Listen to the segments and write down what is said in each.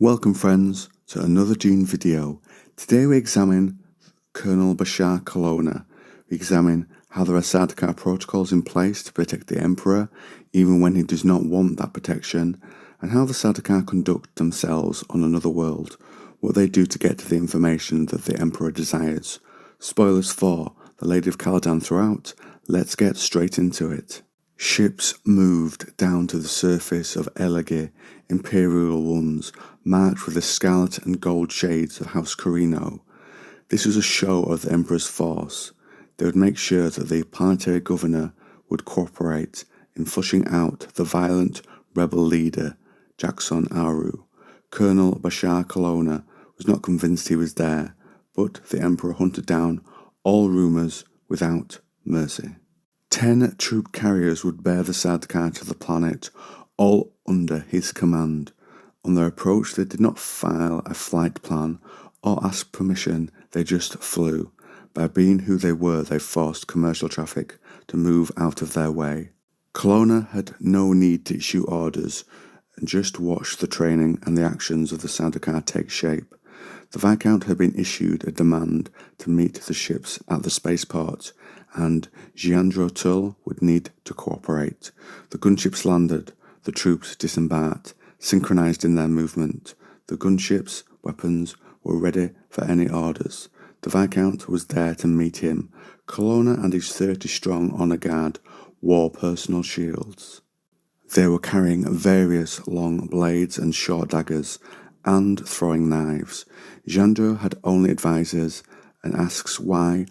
Welcome friends to another Dune video. Today we examine Colonel Bashar Kolona. We examine how there are Sardaukar protocols in place to protect the Emperor, even when he does not want that protection, and how the Sardaukar conduct themselves on another world, what they do to get to the information that the Emperor desires. Spoilers for the Lady of Caladan throughout. Let's get straight into it. Ships moved down to the surface of Elegir, imperial ones, marked with the scarlet and gold shades of House Carino. This was a show of the Emperor's force. They would make sure that the planetary governor would cooperate in flushing out the violent rebel leader, Jackson Aru. Colonel Bashar Kolona was not convinced he was there, but the Emperor hunted down all rumours without mercy. 10 troop carriers would bear the Sardaukar to the planet, all under his command. On their approach, they did not file a flight plan or ask permission, they just flew. By being who they were, they forced commercial traffic to move out of their way. Kolona had no need to issue orders, and just watch the training and the actions of the Sardaukar take shape. The Viscount had been issued a demand to meet the ships at the spaceport, and Giandro Tull would need to cooperate. The gunships landed, the troops disembarked, synchronized in their movement. The gunships' weapons were ready for any orders. The Viscount was there to meet him. Kolona and his 30-strong honor guard wore personal shields. They were carrying various long blades and short daggers, and throwing knives. Giandro had only advisors and asks why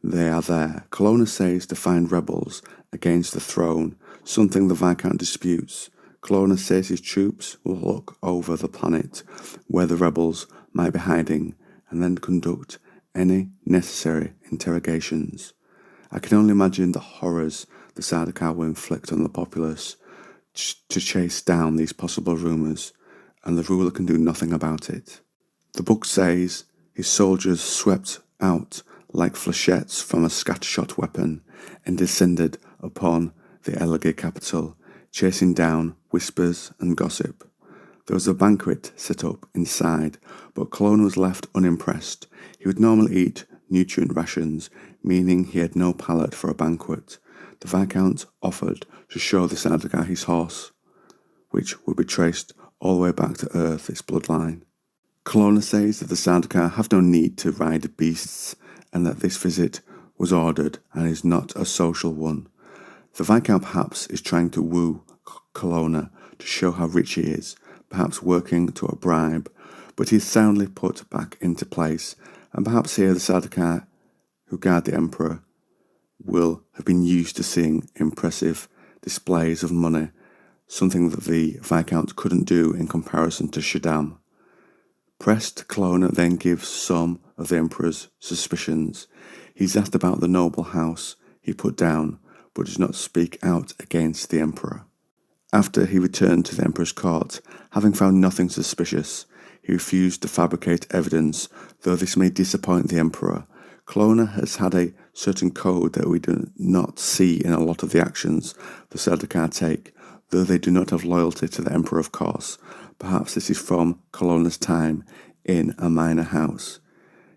they are there. Kolona says to find rebels against the throne, something the Viscount disputes. Kolona says his troops will look over the planet where the rebels might be hiding and then conduct any necessary interrogations. I can only imagine the horrors the Sardaukar will inflict on the populace to chase down these possible rumours, and the ruler can do nothing about it. The book says his soldiers swept out like flechettes from a scattershot weapon and descended upon the Elegir capital, chasing down whispers and gossip. There was a banquet set up inside, but Kolona was left unimpressed. He would normally eat nutrient rations, meaning he had no palate for a banquet. The Viscount offered to show the Sardaukar his horse, which would be traced all the way back to Earth, its bloodline. Kolona says that the Sardaukar have no need to ride beasts, and that this visit was ordered and is not a social one. The Viscount perhaps is trying to woo Kolona to show how rich he is, perhaps working to a bribe, but he is soundly put back into place, and perhaps here the Sardaukar who guard the Emperor will have been used to seeing impressive displays of money, something that the Viscount couldn't do in comparison to Shaddam. Pressed, Kolona then gives some of the Emperor's suspicions. He's asked about the noble house he put down, but does not speak out against the Emperor. After he returned to the Emperor's court, having found nothing suspicious, he refused to fabricate evidence, though this may disappoint the Emperor. Kolona has had a certain code that we do not see in a lot of the actions the Sardaukar take, though they do not have loyalty to the Emperor, of course. Perhaps this is from Kolona's time in a minor house.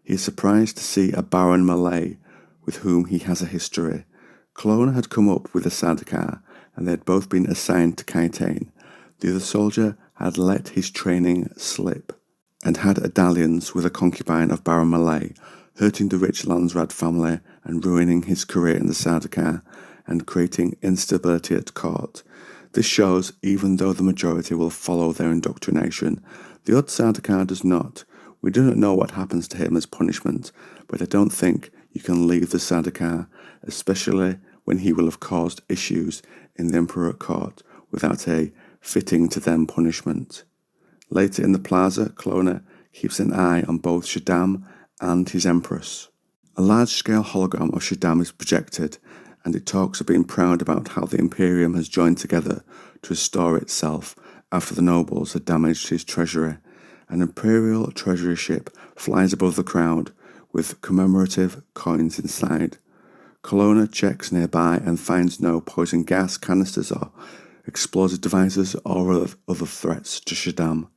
He is surprised to see a Baron Malay, with whom he has a history. Kolona had come up with the Sardaukar, and they had both been assigned to Kaitane. The other soldier had let his training slip, and had a dalliance with a concubine of Baron Malay, hurting the rich Landsrad family and ruining his career in the Sardaukar, and creating instability at court. This shows, even though the majority will follow their indoctrination, the odd Sardaukar does not. We do not know what happens to him as punishment, but I don't think you can leave the Sardaukar, especially when he will have caused issues in the Emperor at court, without a fitting to them punishment. Later in the plaza, Kolona keeps an eye on both Shaddam and his Empress. A large-scale hologram of Shaddam is projected, and it talks of being proud about how the Imperium has joined together to restore itself after the nobles had damaged his treasury. An Imperial treasury ship flies above the crowd with commemorative coins inside. Kolona checks nearby and finds no poison gas canisters or explosive devices or other threats to Shaddam.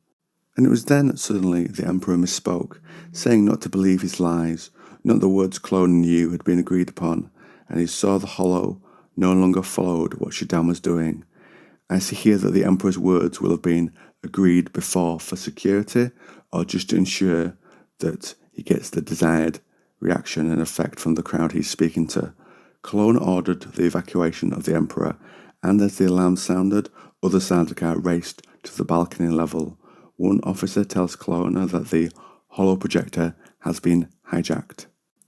And it was then that suddenly the Emperor misspoke, saying not to believe his lies, not the words Colona knew had been agreed upon, and he saw the hollow no longer followed what Shaddam was doing. I see here that the Emperor's words will have been agreed before for security, or just to ensure that he gets the desired reaction and effect from the crowd he's speaking to. Colona ordered the evacuation of the Emperor, and as the alarm sounded, other Sardaukar raced to the balcony level. One officer tells Colona that the hollow projector has been hijacked.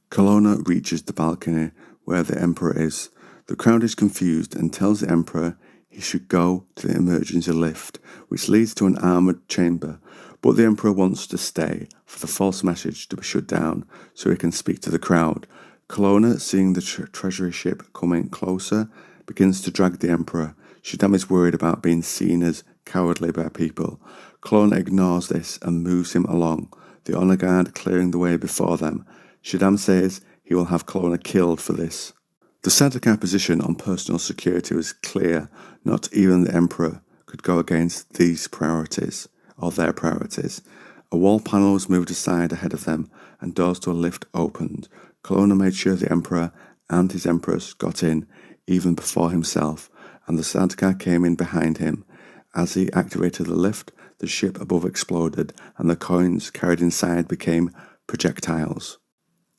Colona reaches the balcony where the Emperor is. The crowd is confused and tells the Emperor he should go to the emergency lift, which leads to an armoured chamber, but the Emperor wants to stay for the false message to be shut down so he can speak to the crowd. Colona, seeing the treasury ship coming closer, begins to drag the Emperor. Shaddam is worried about being seen as cowardly by people. Colona ignores this and moves him along, the honour guard clearing the way before them. Shaddam says he will have Colona killed for this. The Sardaukar position on personal security was clear. Not even the Emperor could go against these priorities, or their priorities. A wall panel was moved aside ahead of them, and doors to a lift opened. Colona made sure the Emperor and his Empress got in, even before himself, and the Sardaukar came in behind him. As he activated the lift, the ship above exploded, and the coins carried inside became projectiles.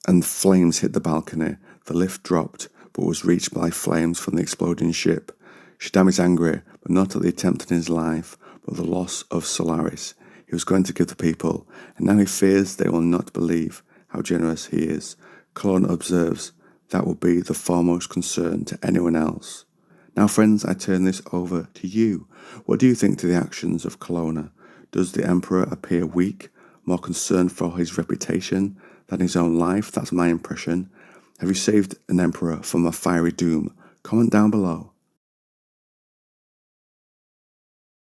And flames hit the balcony. The lift dropped, but was reached by flames from the exploding ship. Shaddam is angry, but not at the attempt on his life, but the loss of Solaris. He was going to give the people, and now he fears they will not believe how generous he is. Colona observes that will be the foremost concern to anyone else. Now, friends, I turn this over to you. What do you think to the actions of Colona? Does the Emperor appear weak, more concerned for his reputation than his own life? That's my impression. Have you saved an Emperor from a fiery doom? Comment down below.